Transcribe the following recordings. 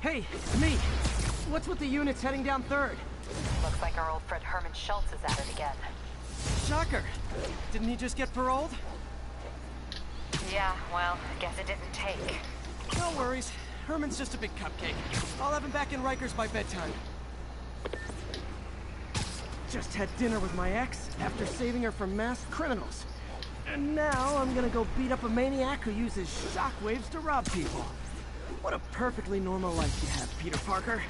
Hey, it's me. What's with the units heading down 3rd? Looks like our old friend Herman Schultz is at it again. Shocker. Didn't he just get paroled? Yeah, well, guess it didn't take. No worries. Herman's just a big cupcake. I'll have him back in Rikers by bedtime. Just had dinner with my ex after saving her from masked criminals. And now I'm gonna go beat up a maniac who uses shockwaves to rob people. What a perfectly normal life you have, Peter Parker.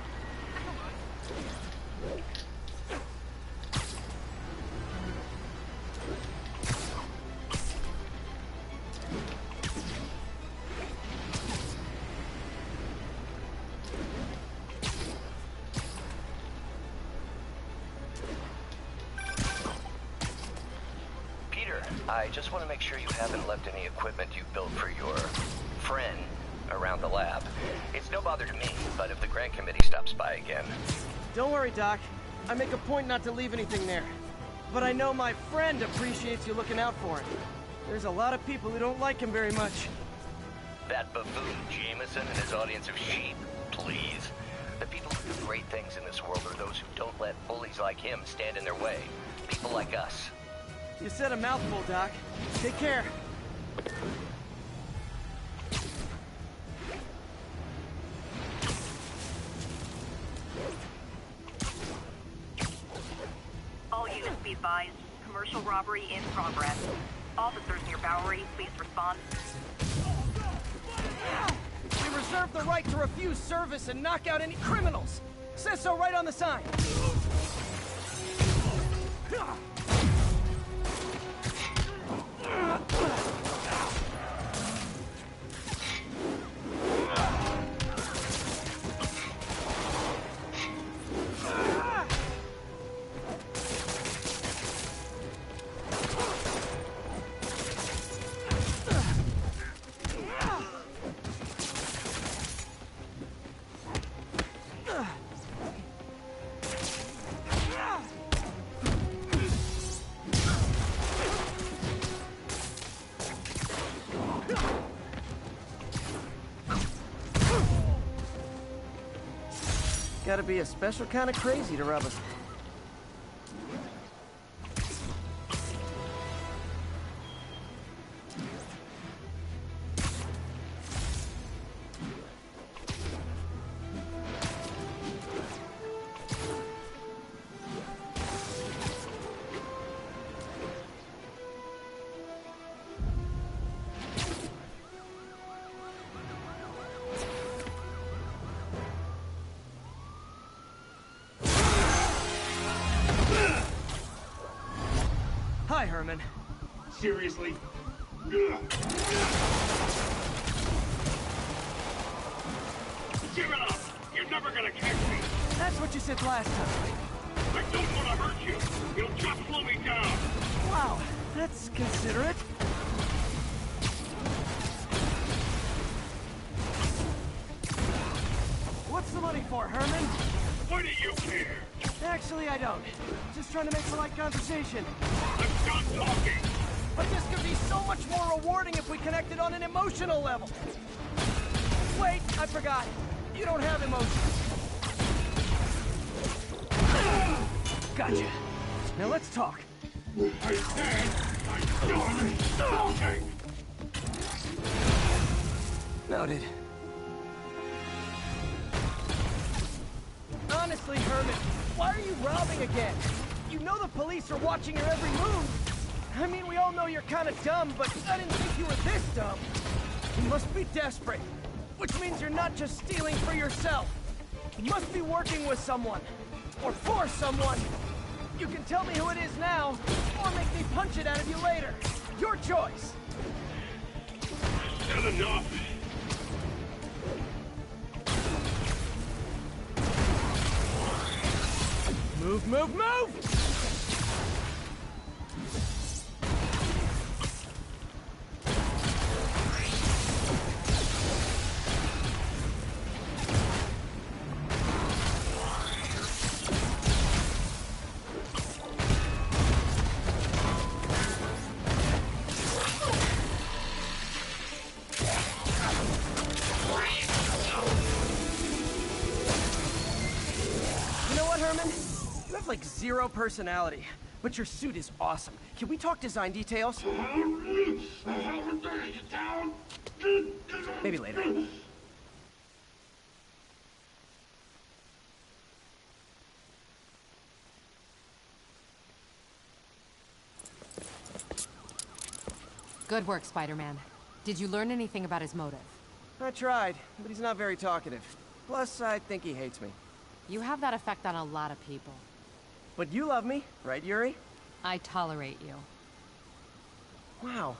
I just want to make sure you haven't left any equipment you built for your friend around the lab. It's no bother to me, but if the grant committee stops by again... Don't worry, Doc. I make a point not to leave anything there. But I know my friend appreciates you looking out for him. There's a lot of people who don't like him very much. That buffoon Jameson and his audience of sheep, please. The people who do great things in this world are those who don't let bullies like him stand in their way. People like us. You said a mouthful, Doc. Take care. All units be advised. Commercial robbery in progress. Officers near Bowery, please respond. We reserve the right to refuse service and knock out any criminals. Says so right on the sign. Gotta be a special kind of crazy to rob us. Hi, Herman. Seriously? Give it up! You're never gonna catch me! That's what you said last time. I don't want to hurt you! You'll just slow me down! Wow, that's considerate. What's the money for, Herman? Why do you care? Actually, I don't. Just trying to make polite conversation. I'm done talking! But this could be so much more rewarding if we connected on an emotional level. Wait, I forgot. You don't have emotions. Gotcha. Now let's talk. I said I'm done talking! Noted. Honestly, Herman, why are you robbing again? You know the police are watching your every move. I mean, we all know you're kind of dumb, but I didn't think you were this dumb. You must be desperate, which means you're not just stealing for yourself. You must be working with someone, or for someone. You can tell me who it is now, or make me punch it out of you later. Your choice. Said enough! Move, move, move! like zero personality. But your suit is awesome. Can we talk design details? Maybe later. Good work, Spider-Man. Did you learn anything about his motive? I tried, but he's not very talkative. Plus, I think he hates me. You have that effect on a lot of people. But you love me, right, Yuri? I tolerate you. Wow.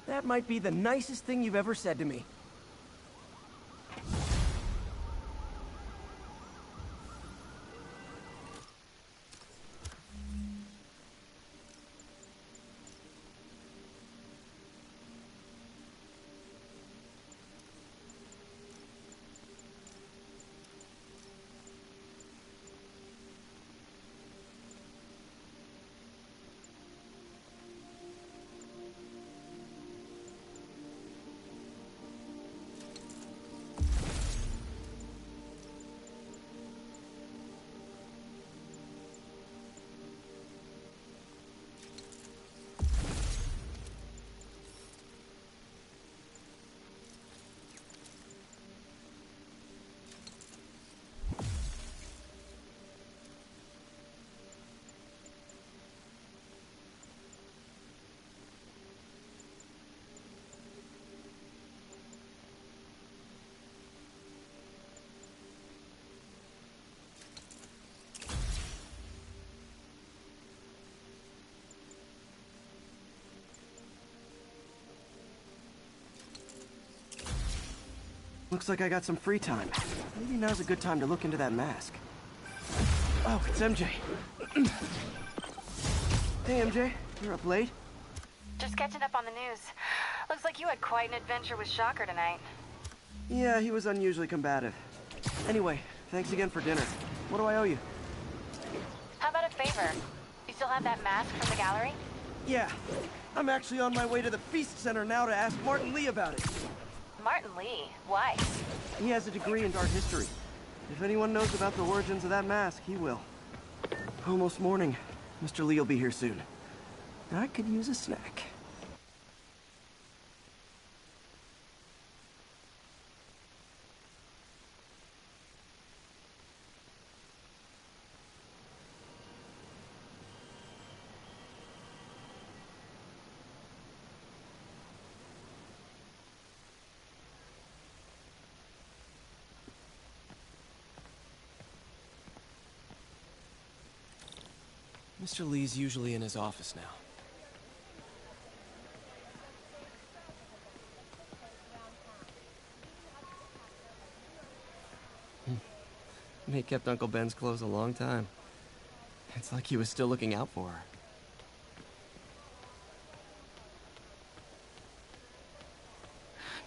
That might be the nicest thing you've ever said to me. Looks like I got some free time. Maybe now's a good time to look into that mask. Oh, it's MJ. Hey, MJ. You're up late? Just catching up on the news. Looks like you had quite an adventure with Shocker tonight. Yeah, he was unusually combative. Anyway, thanks again for dinner. What do I owe you? How about a favor? You still have that mask from the gallery? Yeah. I'm actually on my way to the Feast Center now to ask Martin Lee about it. Martin Lee? Why? He has a degree in art history. If anyone knows about the origins of that mask, he will. Almost morning. Mr. Lee will be here soon. I could use a snack. Mr. Lee's usually in his office now. May kept Uncle Ben's clothes a long time. It's like he was still looking out for her.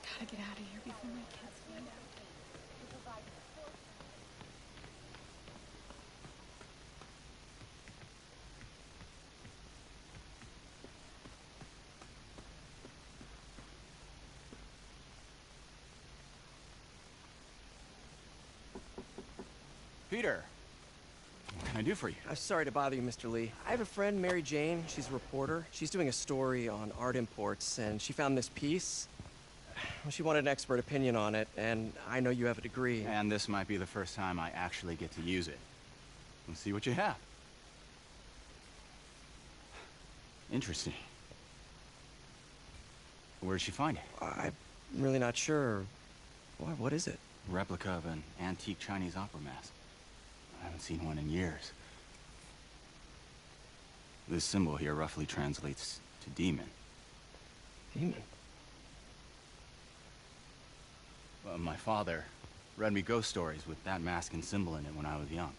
Gotta get out of here before my kids find out. Peter, what can I do for you? I'm sorry to bother you, Mr. Lee. I have a friend, Mary Jane. She's a reporter. She's doing a story on art imports, and she found this piece. Well, she wanted an expert opinion on it, and I know you have a degree. And this might be the first time I actually get to use it. Let's see what you have. Interesting. Where did she find it? I'm really not sure. What is it? Replica of an antique Chinese opera mask. I haven't seen one in years. This symbol here roughly translates to demon. Demon? My father read me ghost stories with that mask and symbol in it when I was young.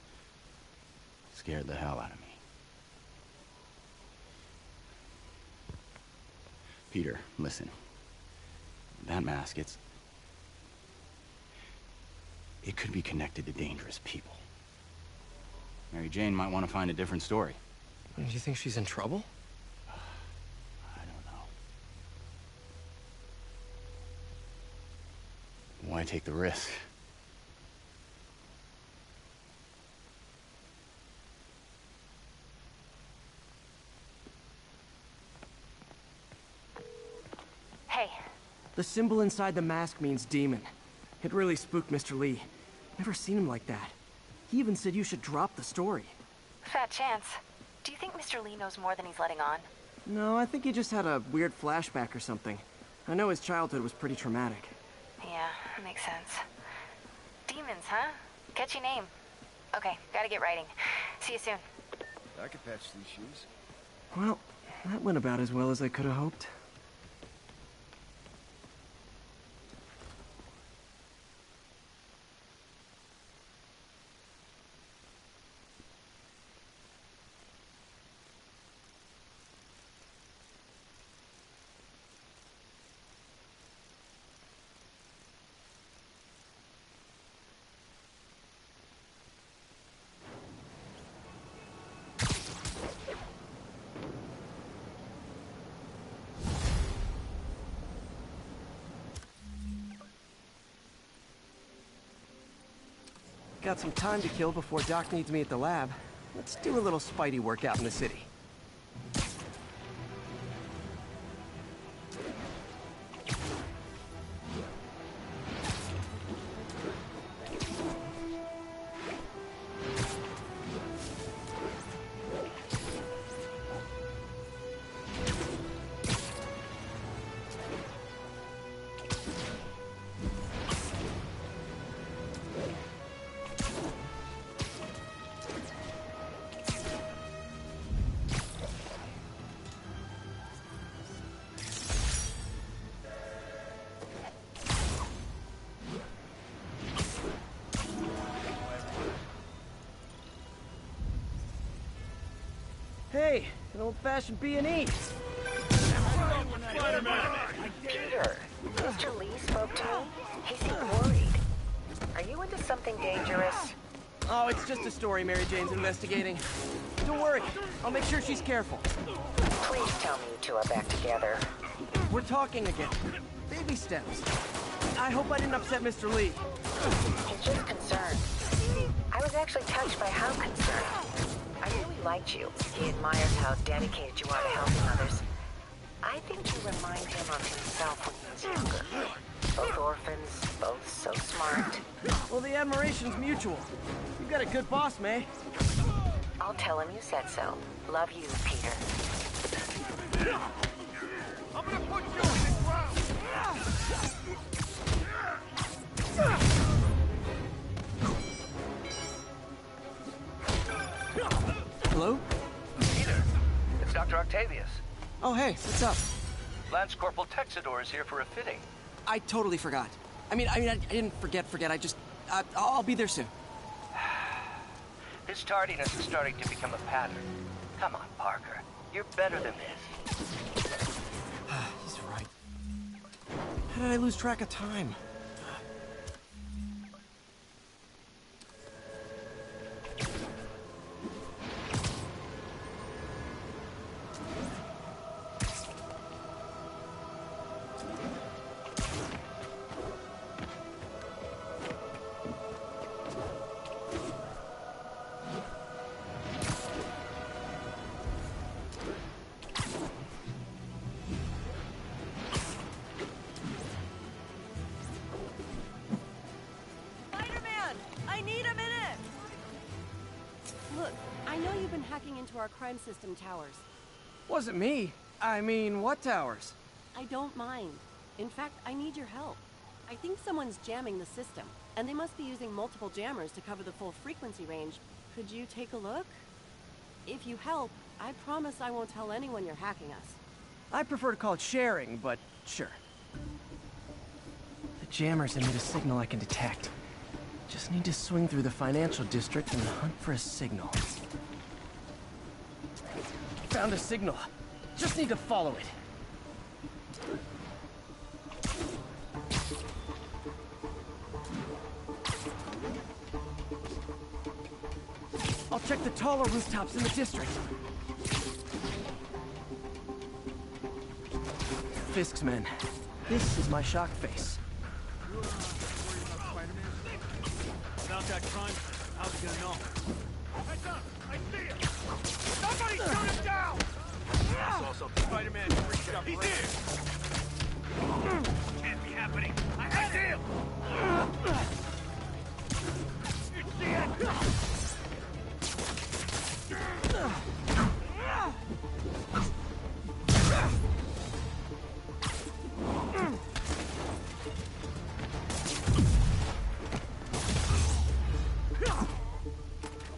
Scared the hell out of me. Peter, listen. That mask, it could be connected to dangerous people. Mary Jane might want to find a different story. Do you think she's in trouble? I don't know. Why take the risk? The symbol inside the mask means demon. It really spooked Mr. Lee. Never seen him like that. He even said you should drop the story. Fat chance. Do you think Mr. Lee knows more than he's letting on? No, I think he just had a weird flashback or something. I know his childhood was pretty traumatic. Yeah, that makes sense. Demons, huh? Catchy name. Okay, gotta get writing. See you soon. I could patch these shoes. Well, that went about as well as I could have hoped. Got some time to kill before Doc needs me at the lab. Let's do a little Spidey workout in the city. Hey, an old-fashioned B&E. Peter, Mr. Lee spoke to me. He seemed worried. Are you into something dangerous? Oh, it's just a story Mary Jane's investigating. Don't worry, I'll make sure she's careful. Please tell me you two are back together. We're talking again. Baby steps. I hope I didn't upset Mr. Lee. He's just concerned. I was actually touched by how concerned. I really liked you. He admires how dedicated you are to helping others. I think you remind him of himself when he was younger. Both orphans, both so smart. Well, the admiration's mutual. You've got a good boss, May. I'll tell him you said so. Love you, Peter. I'm gonna put you on the ground! Hello? Peter, it's Dr. Octavius. Oh, hey, what's up? Lance Corporal Texador is here for a fitting. I totally forgot. I didn't forget. I'll be there soon. His tardiness is starting to become a pattern. Come on, Parker. You're better than this. He's right. How did I lose track of time? Look, I know you've been hacking into our crime system towers. Wasn't me. I mean, what towers? I don't mind. In fact, I need your help. I think someone's jamming the system, and they must be using multiple jammers to cover the full frequency range. Could you take a look? If you help, I promise I won't tell anyone you're hacking us. I prefer to call it sharing, but sure. The jammers emit a signal I can detect. Just need to swing through the financial district and hunt for a signal. Found a signal. Just need to follow it. I'll check the taller rooftops in the district. Fisk's men. This is my shock face. About that crime, how's he gonna know? Heads up! I see him! Somebody shoot him down! I saw something. Spider-Man reached up. He's here! happening! I had him! It's the end!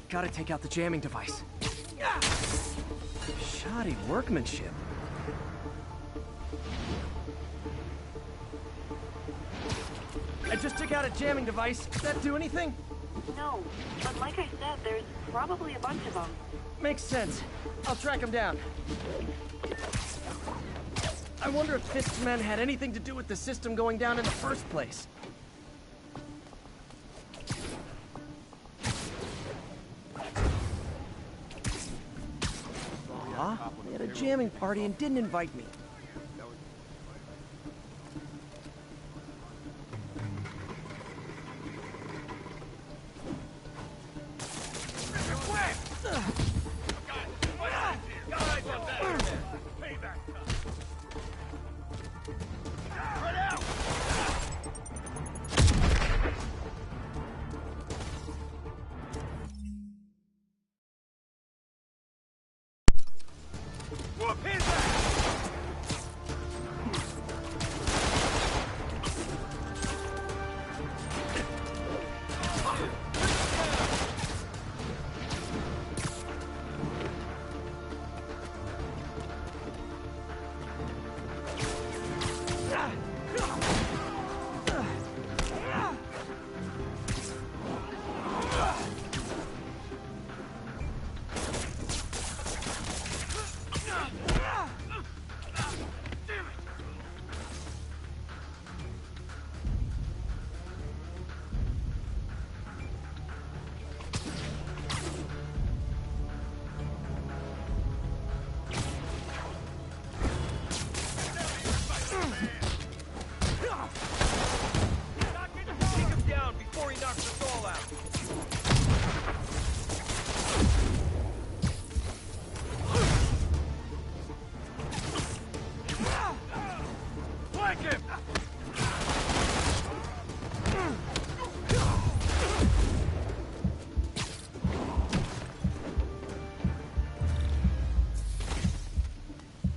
Gotta take out the jamming device. Shoddy workmanship. I just took out a jamming device. Did that do anything? No, but like I said, there's probably a bunch of them. Makes sense. I'll track him down. I wonder if Fisk's men had anything to do with the system going down in the first place. They had a jamming party and didn't invite me.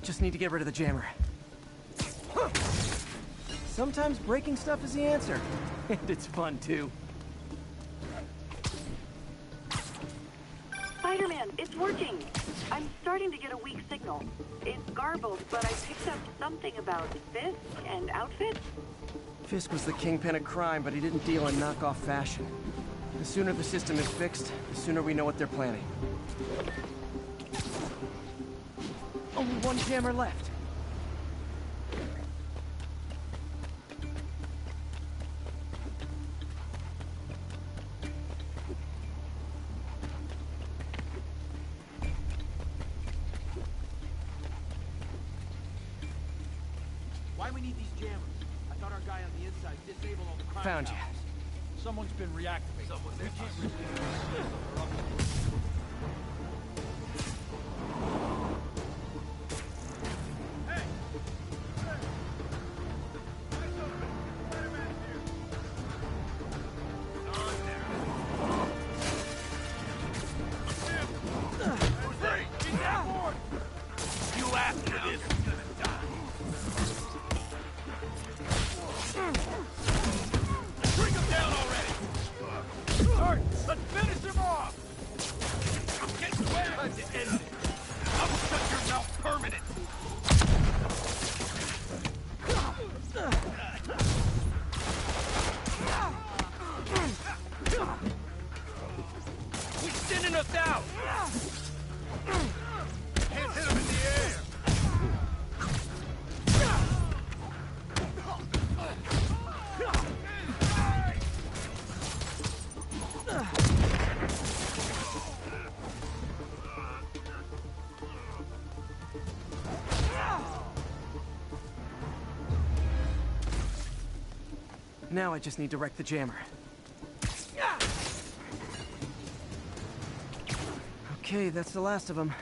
Just need to get rid of the jammer. Sometimes breaking stuff is the answer. And it's fun, too. Spider-Man, it's working! I'm starting to get a weak signal. It's garbled, but I picked up something about Fisk and outfits. Fisk was the kingpin of crime, but he didn't deal in knockoff fashion. The sooner the system is fixed, the sooner we know what they're planning. Only one jammer left. Why we need these jammers? I thought our guy on the inside disabled all the crime Found you. towers. Someone's been reactivated. We can't resist. Now I just need to wreck the jammer. Okay, that's the last of them.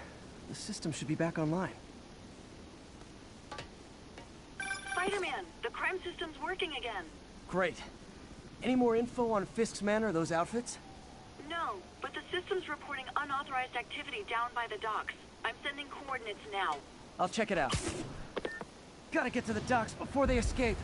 The system should be back online. Spider-Man, the crime system's working again. Great. Any more info on Fisk's men or those outfits? No, but the system's reporting unauthorized activity down by the docks. I'm sending coordinates now. I'll check it out. Gotta get to the docks before they escape.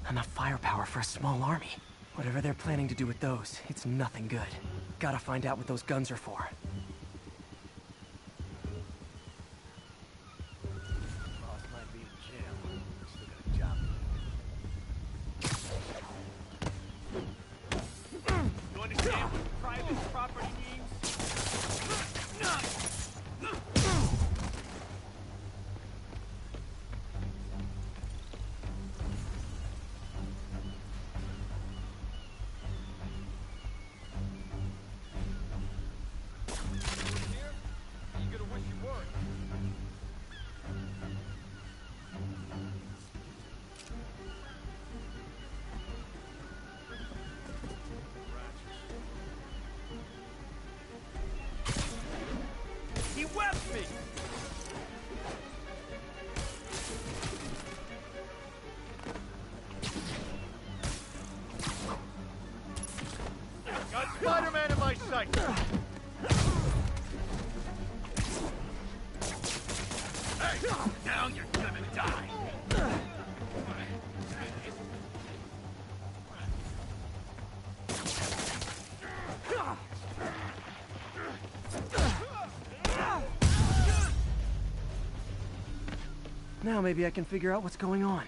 Enough firepower for a small army. Whatever they're planning to do with those, it's nothing good. Gotta find out what those guns are for. Boss might be in jail. Still got a job. You understand what private property means? He webbed me! Got Spider-Man in my sight! Hey! Now you're gonna die! Now maybe I can figure out what's going on.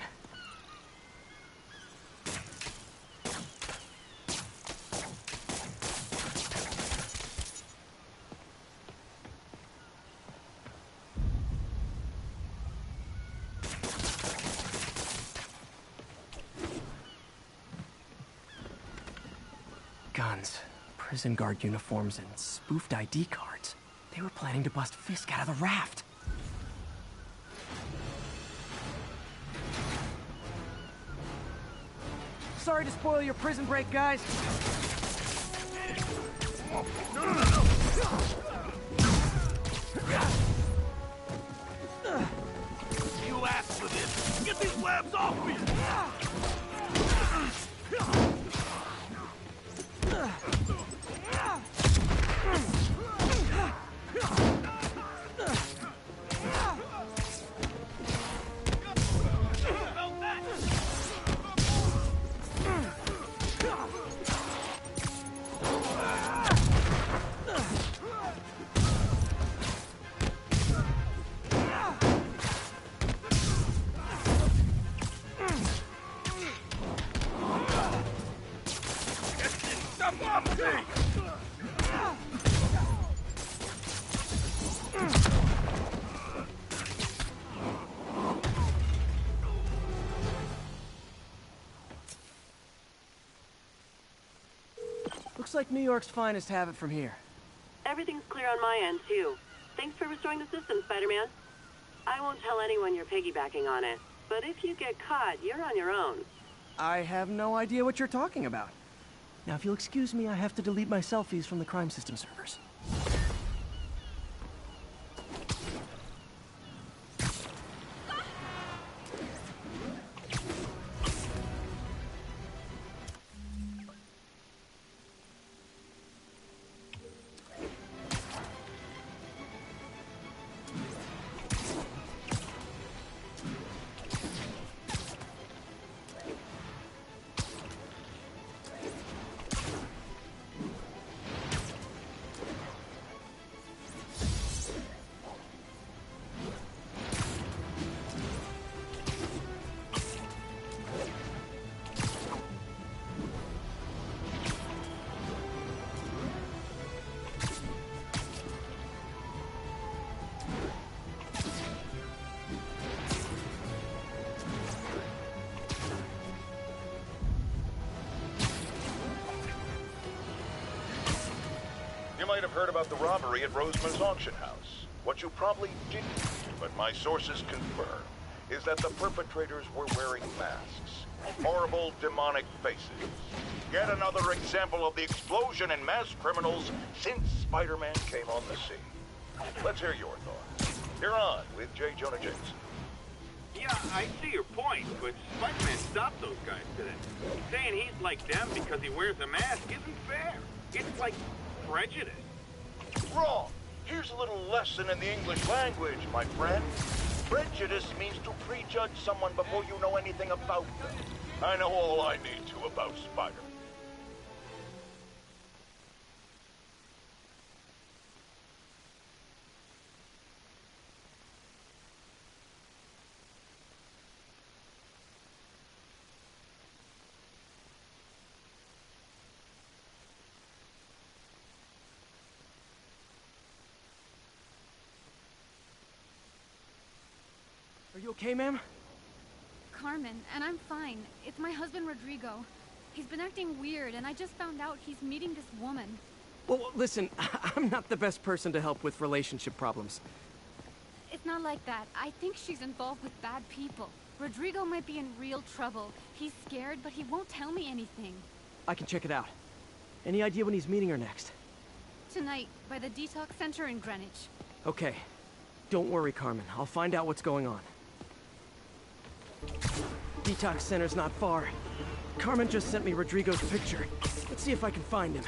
Guns, prison guard uniforms, and spoofed ID cards. They were planning to bust Fisk out of the raft. Sorry to spoil your prison break, guys. You asked for this! Get these labs off me! Looks like New York's finest have it from here. Everything's clear on my end, too. Thanks for restoring the system, Spider-Man. I won't tell anyone you're piggybacking on it, but if you get caught, you're on your own. I have no idea what you're talking about. Now, if you'll excuse me, I have to delete my selfies from the crime system servers. might have heard about the robbery at Roseman's auction house. What you probably didn't, but my sources confirm, is that the perpetrators were wearing masks. Horrible, demonic faces. Yet another example of the explosion in mass criminals since Spider-Man came on the scene. Let's hear your thoughts. You're on with J. Jonah Jameson. Yeah, I see your point, but Spider-Man stopped those guys today. Saying he's like them because he wears a mask isn't fair. It's like prejudice. Wrong. Here's a little lesson in the English language, my friend. Prejudice means to prejudge someone before you know anything about them. I know all I need to about Spider-Man. Are you okay, ma'am? Carmen, and I'm fine. It's my husband, Rodrigo. He's been acting weird, and I just found out he's meeting this woman. Well, listen, I'm not the best person to help with relationship problems. It's not like that. I think she's involved with bad people. Rodrigo might be in real trouble. He's scared, but he won't tell me anything. I can check it out. Any idea when he's meeting her next? Tonight, by the detox center in Greenwich. Okay. Don't worry, Carmen. I'll find out what's going on. Detox center's not far. Carmen just sent me Rodrigo's picture. Let's see if I can find him.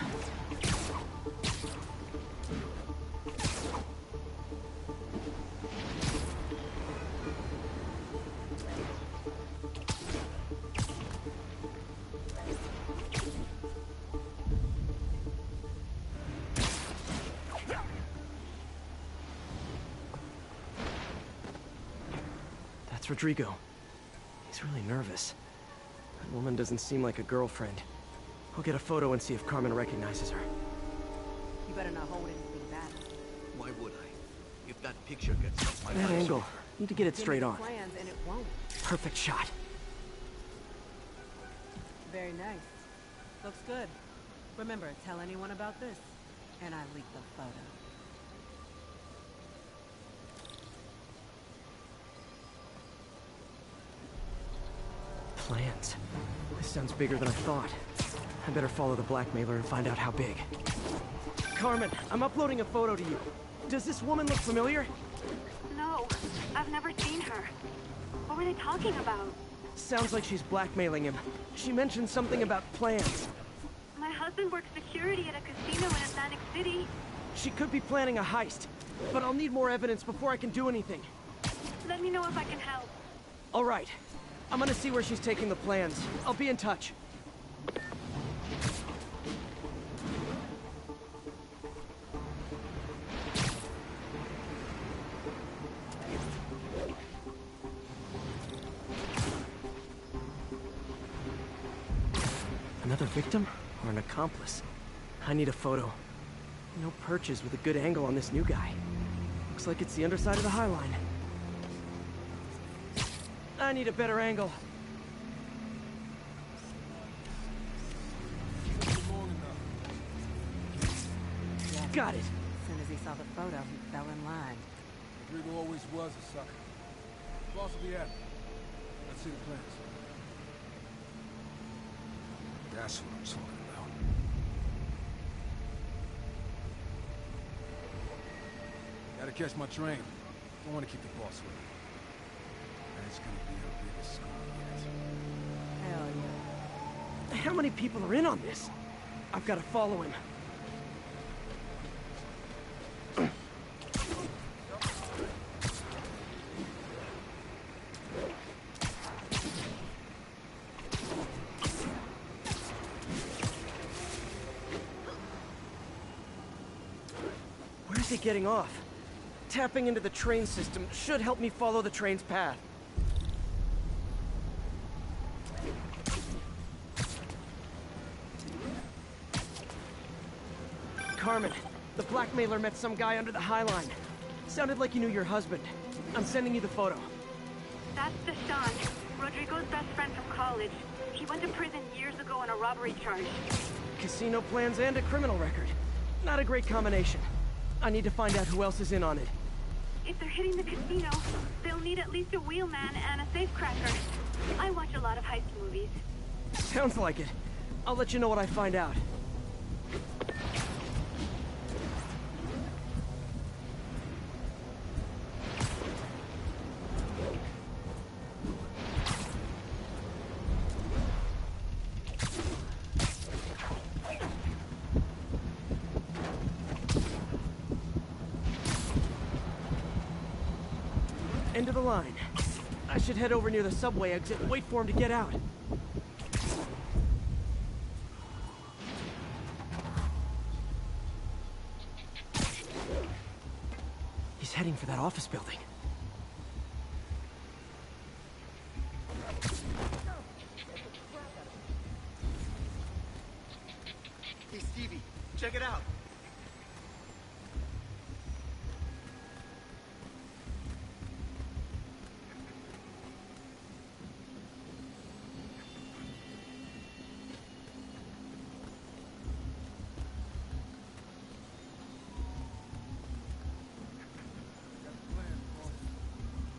That's Rodrigo. He's really nervous. That woman doesn't seem like a girlfriend. I'll get a photo and see if Carmen recognizes her. You better not hold anything back. Why would I? If that picture gets up my That angle. Need to get it straight on. Plans and it won't. Perfect shot. Very nice. Looks good. Remember, tell anyone about this, and I leak the photo. Plans. This sounds bigger than I thought. I better follow the blackmailer and find out how big. Carmen, I'm uploading a photo to you. Does this woman look familiar? No, I've never seen her. What were they talking about? Sounds like she's blackmailing him. She mentioned something about plans. My husband works security at a casino in Atlantic City. She could be planning a heist, but I'll need more evidence before I can do anything. Let me know if I can help. All right. I'm gonna see where she's taking the plans. I'll be in touch. Another victim or an accomplice? I need a photo. No perches with a good angle on this new guy. Looks like it's the underside of the High Line. I need a better angle. Got it. As soon as he saw the photo, he fell in line. Rodrigo always was a sucker. Boss will be happy. Let's see the plans. That's what I'm talking about. Gotta catch my train. Don't want to keep the boss with me. And it's gonna be our biggest score yet. Hell yeah. How many people are in on this? I've got to follow him. Where's he getting off? Tapping into the train system should help me follow the train's path. Carmen, the blackmailer met some guy under the High Line. Sounded like you knew your husband. I'm sending you the photo. That's Deshaun, Rodrigo's best friend from college. He went to prison years ago on a robbery charge. Casino plans and a criminal record. Not a great combination. I need to find out who else is in on it. If they're hitting the casino, they'll need at least a wheelman and a safecracker. I watch a lot of heist movies. Sounds like it. I'll let you know what I find out. End of the line. I should head over near the subway exit and wait for him to get out. He's heading for that office building. Hey, Stevie, check it out.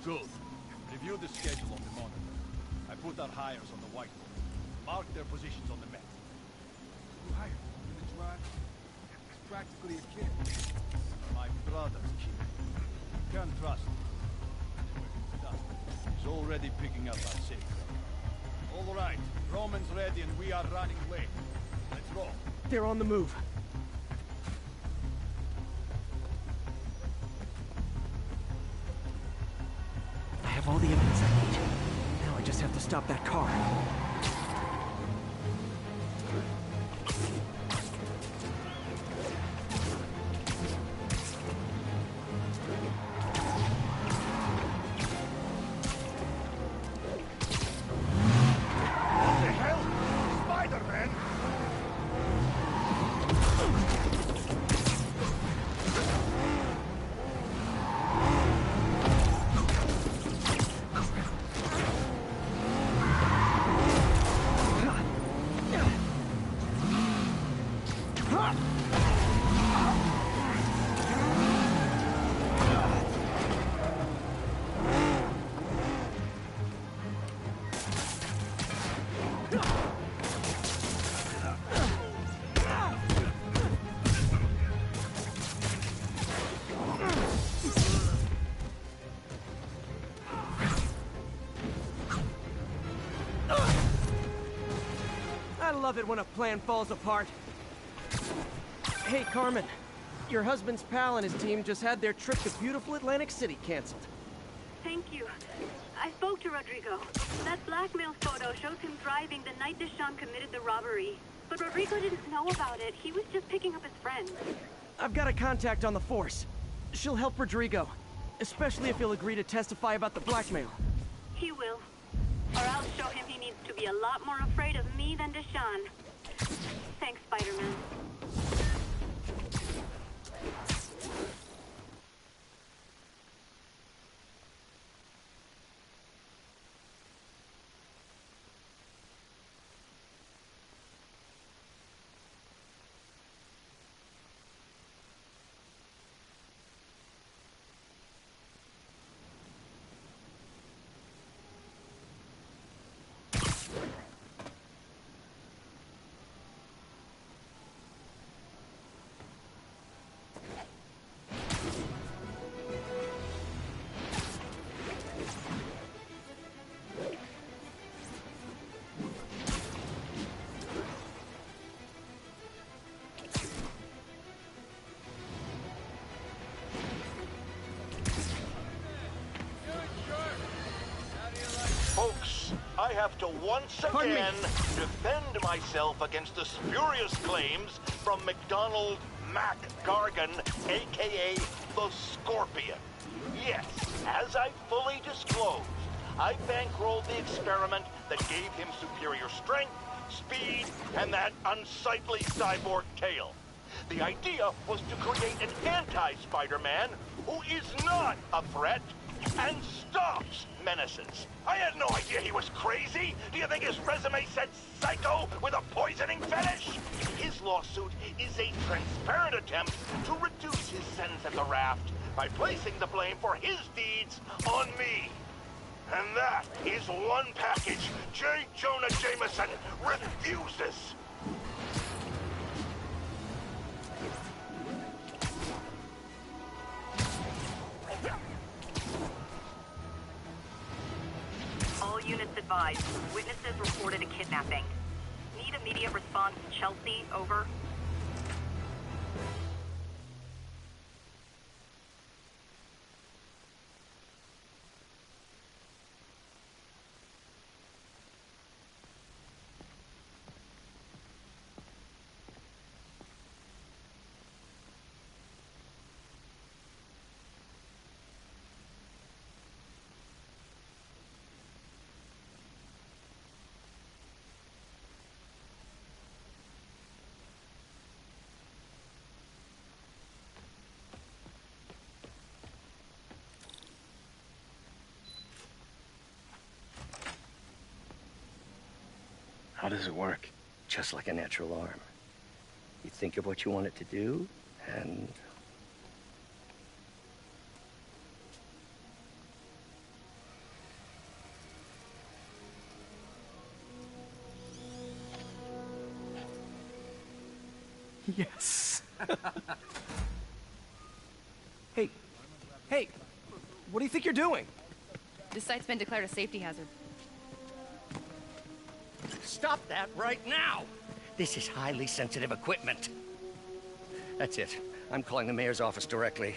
Good. Review the schedule on the monitor. I put our hires on the whiteboard. Mark their positions on the map. Who hired? In the drive? He's practically a kid. My brother's kid. Can't trust him. He's already picking up our safe. All right, Roman's ready and we are running late. Let's roll. They're on the move. I have all the evidence I need. Now I just have to stop that car. What the hell? Spiderman! I love it when a plan falls apart. Hey, Carmen. Your husband's pal and his team just had their trip to beautiful Atlantic City canceled. Thank you. I spoke to Rodrigo. That blackmail photo shows him driving the night Deshawn committed the robbery. But Rodrigo didn't know about it. He was just picking up his friend. I've got a contact on the force. She'll help Rodrigo, especially if he'll agree to testify about the blackmail. He will. Or I'll show him he needs to be a lot more afraid of me than Deshawn. Thanks, Spider-Man. Folks, I have to once again defend myself against the spurious claims from McDonald Mac Gargan, a.k.a. the Scorpion. Yes, as I fully disclosed, I bankrolled the experiment that gave him superior strength, speed, and that unsightly cyborg tail. The idea was to create an anti-Spider-Man who is not a threat and stops menaces. I had no idea he was crazy. Do you think his resume said psycho with a poisoning fetish? His lawsuit is a transparent attempt to reduce his sentence at the raft by placing the blame for his deeds on me. And that is one package J. Jonah Jameson refuses. All units advised. Witnesses reported a kidnapping. Need immediate response. Chelsea, over. How does it work? Just like a natural arm. You think of what you want it to do, and... Yes. Hey, what do you think you're doing? This site's been declared a safety hazard. Stop that right now! This is highly sensitive equipment. That's it. I'm calling the mayor's office directly.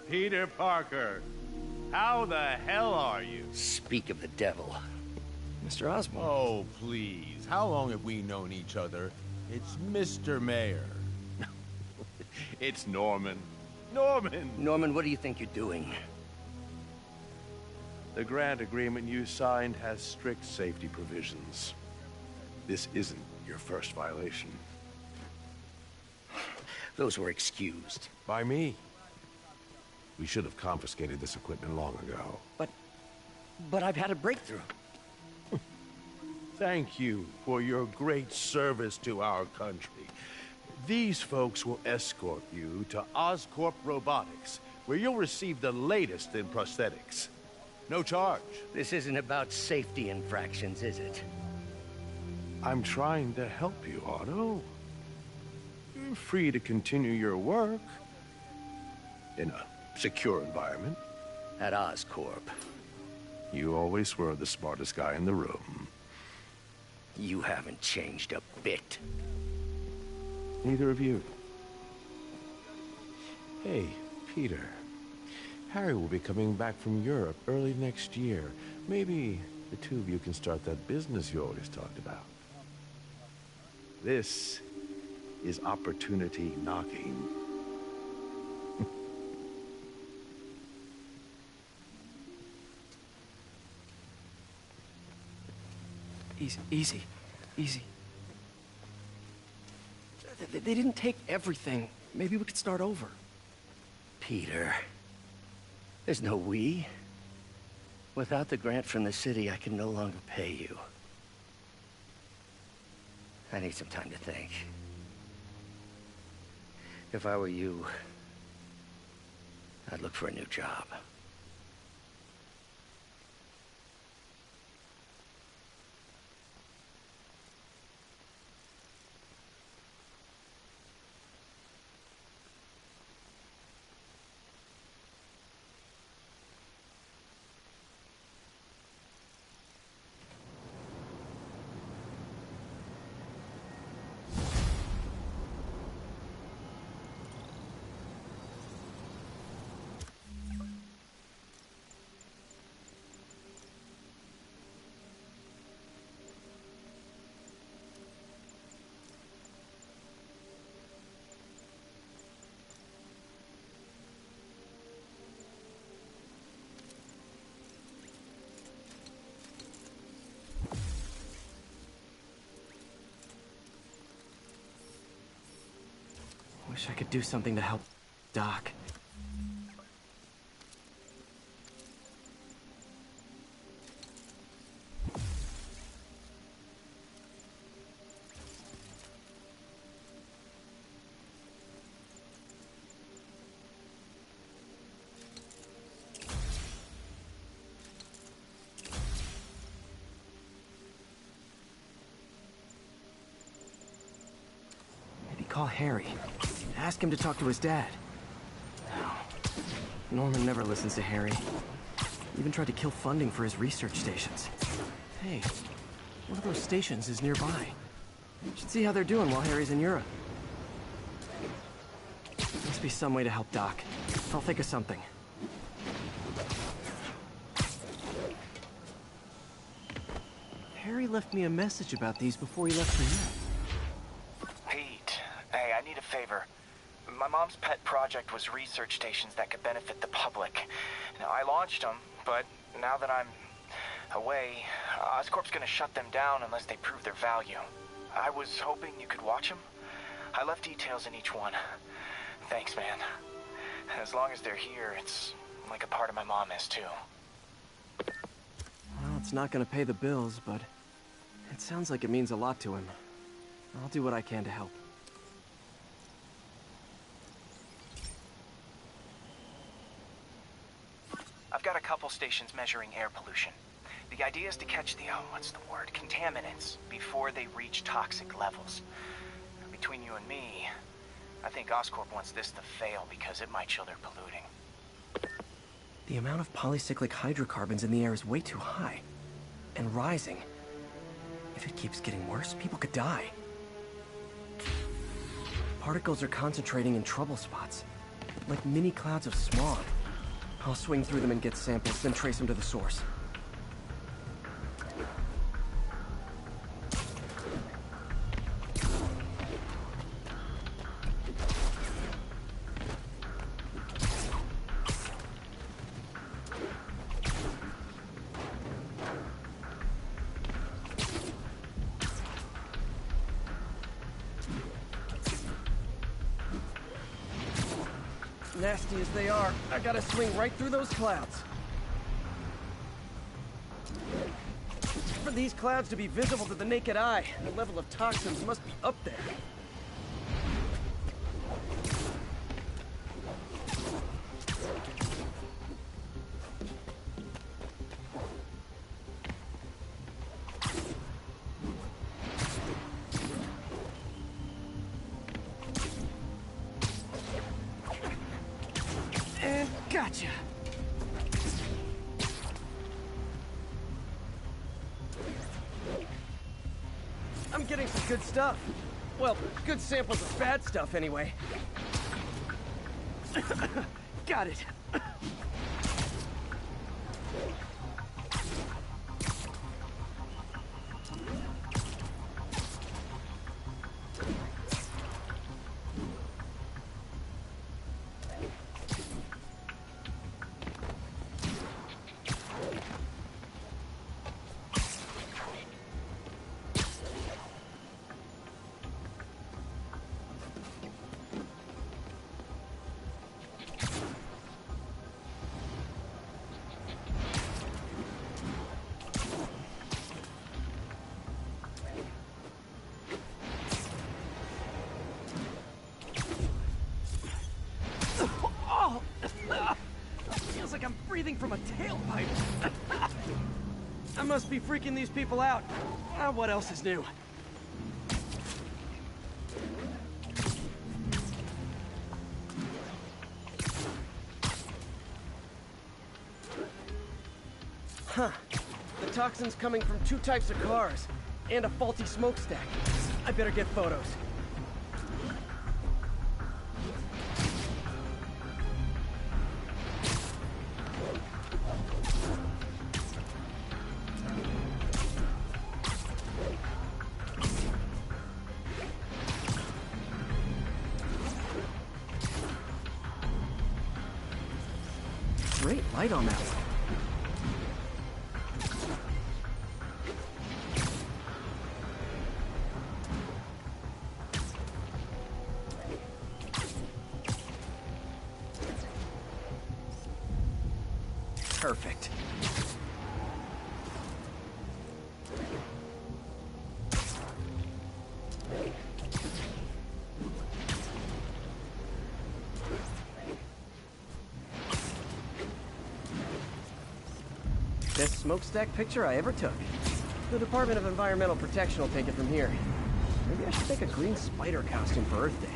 Peter Parker, how the hell are you? Speak of the devil. Mr. Osborn. Oh, please. How long have we known each other? It's Mr. Mayor. It's Norman. Norman! Norman, what do you think you're doing? The grant agreement you signed has strict safety provisions. This isn't your first violation. Those were excused. By me. We should have confiscated this equipment long ago. But I've had a breakthrough. Thank you for your great service to our country. These folks will escort you to Oscorp Robotics, where you'll receive the latest in prosthetics. No charge. This isn't about safety infractions, is it? I'm trying to help you, Otto. You're free to continue your work in a secure environment. At Oscorp. You always were the smartest guy in the room. You haven't changed a bit. Neither of you. Hey, Peter. Harry will be coming back from Europe early next year. Maybe the two of you can start that business you always talked about. This is opportunity knocking. Easy. They didn't take everything. Maybe we could start over. Peter, there's no we. Without the grant from the city, I can no longer pay you. I need some time to think. If I were you, I'd look for a new job. Wish I could do something to help Doc. call Harry. Ask him to talk to his dad. No. Norman never listens to Harry. Even tried to kill funding for his research stations. Hey, one of those stations is nearby. Should see how they're doing while Harry's in Europe. Must be some way to help Doc. I'll think of something. Harry left me a message about these before he left for you. Pete, hey, I need a favor. My mom's pet project was research stations that could benefit the public. Now, I launched them, but now that I'm away, Oscorp's gonna shut them down unless they prove their value. I was hoping you could watch them. I left details in each one. Thanks, man. As long as they're here, it's like a part of my mom is, too. Well, it's not gonna pay the bills, but it sounds like it means a lot to him. I'll do what I can to help. I've got a couple stations measuring air pollution. The idea is to catch the, contaminants before they reach toxic levels. Between you and me, I think Oscorp wants this to fail because it might show they're polluting. The amount of polycyclic hydrocarbons in the air is way too high. And rising. If it keeps getting worse, people could die. Particles are concentrating in trouble spots, like mini clouds of smog. I'll swing through them and get samples, then trace them to the source. Nasty as they are, I gotta swing right through those clouds. For these clouds to be visible to the naked eye, the level of toxins must be up there. Gotcha. I'm getting some good stuff. Well, good samples of bad stuff anyway. Got it. Feels like I'm breathing from a tailpipe. I must be freaking these people out. What else is new? Huh. The toxin's coming from 2 types of cars, and a faulty smokestack. I better get photos. Great light on that one. Perfect. Best smokestack picture I ever took. The Department of Environmental Protection will take it from here. Maybe I should make a green spider costume for Earth Day.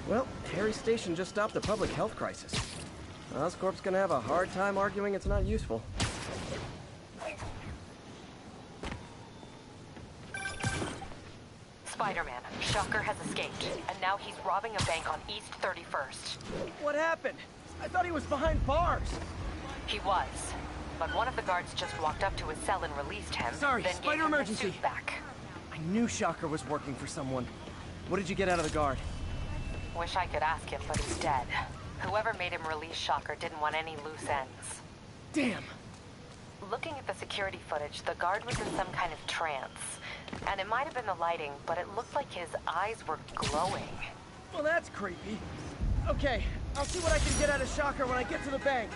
Well, Harry's station just stopped a public health crisis. Oscorp's gonna have a hard time arguing it's not useful. Spider-Man, Shocker has escaped, and now he's robbing a bank on East 31st. What happened? I thought he was behind bars. He was, but one of the guards just walked up to his cell and released him. Sorry, then spider gave him emergency. his suit back. I knew Shocker was working for someone. What did you get out of the guard? Wish I could ask him, but he's dead. Whoever made him release Shocker didn't want any loose ends. Damn. Looking at the security footage, the guard was in some kind of trance. And it might have been the lighting, but it looked like his eyes were glowing. Well, that's creepy. Okay, I'll see what I can get out of Shocker when I get to the bank.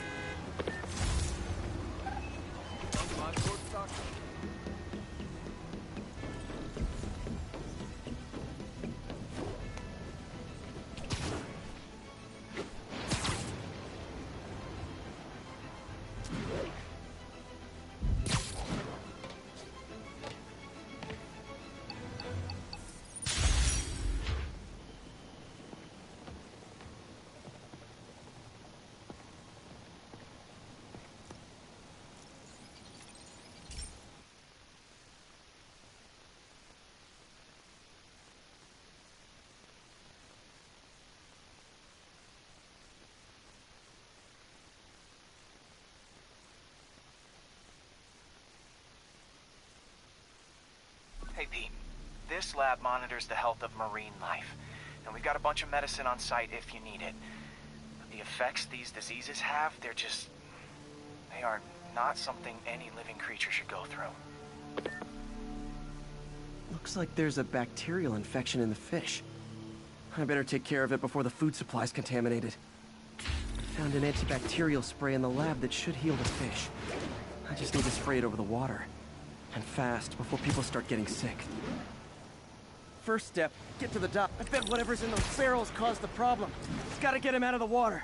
Hey, Pete. This lab monitors the health of marine life, and we've got a bunch of medicine on site if you need it. The effects these diseases have, they are not something any living creature should go through. Looks like there's a bacterial infection in the fish. I better take care of it before the food supply's contaminated. Found an antibacterial spray in the lab that should heal the fish. I just need to spray it over the water. And fast, before people start getting sick. First step, get to the dock. I bet whatever's in those barrels caused the problem. Just gotta get him out of the water.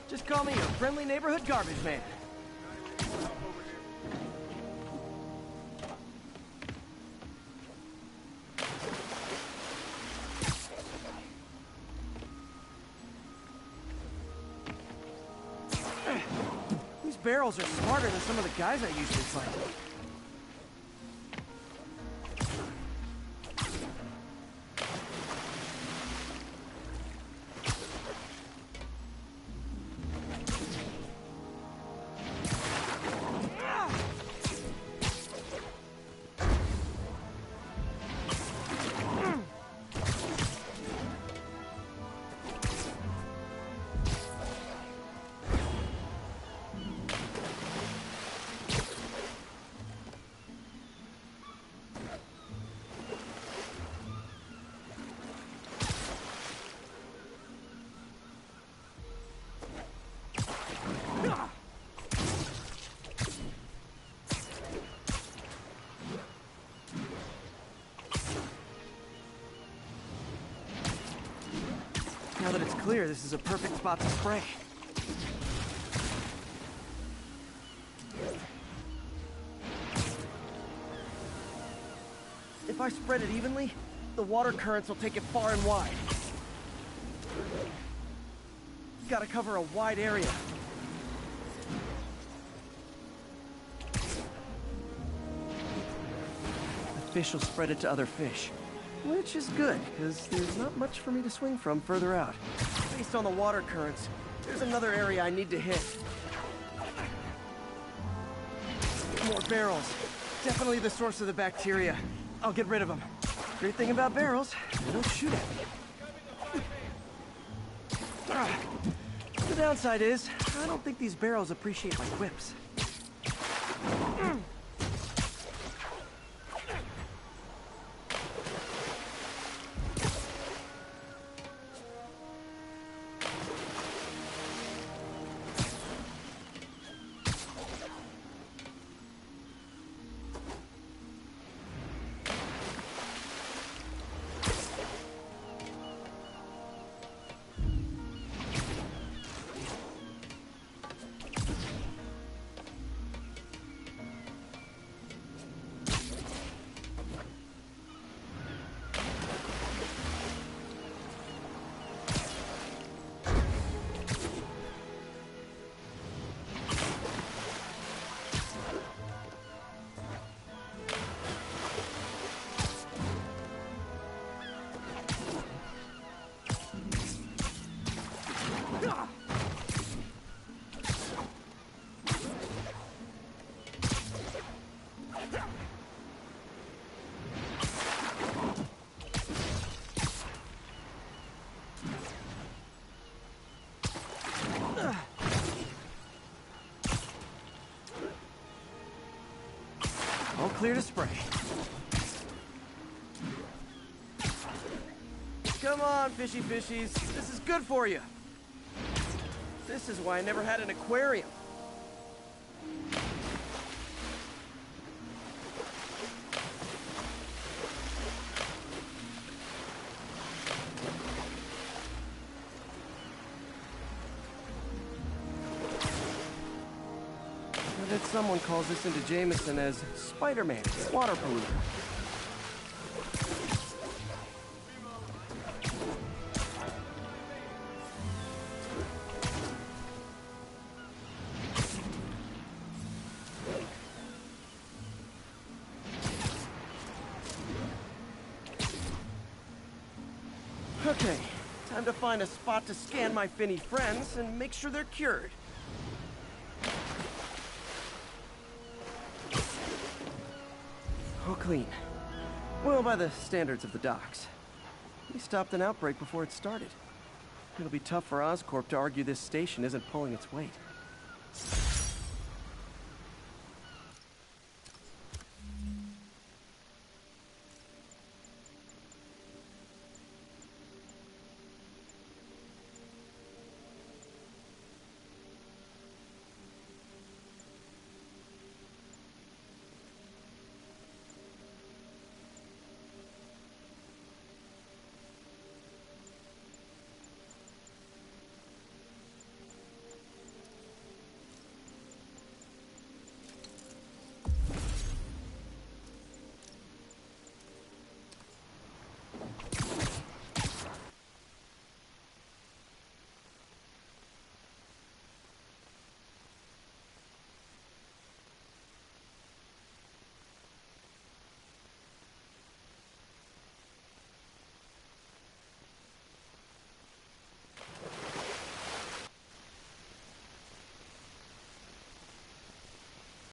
Just call me your friendly neighborhood garbage man. These barrels are smarter than some of the guys I usually fight. Now that it's clear, this is a perfect spot to spray. If I spread it evenly, the water currents will take it far and wide. Gotta cover a wide area. The fish will spread it to other fish. Which is good, because there's not much for me to swing from further out. Based on the water currents, there's another area I need to hit. More barrels. Definitely the source of the bacteria. I'll get rid of them. Great thing about barrels, they don't shoot at me. The downside is, I don't think these barrels appreciate my whips. clear to spray. Come on, fishy fishies. This is good for you. This is why I never had an aquarium. I bet someone calls this into Jameson as Spiderman, water polluter. Okay, time to find a spot to scan my finny friends and make sure they're cured. All clean. Well, by the standards of the docks. We stopped an outbreak before it started. It'll be tough for Oscorp to argue this station isn't pulling its weight.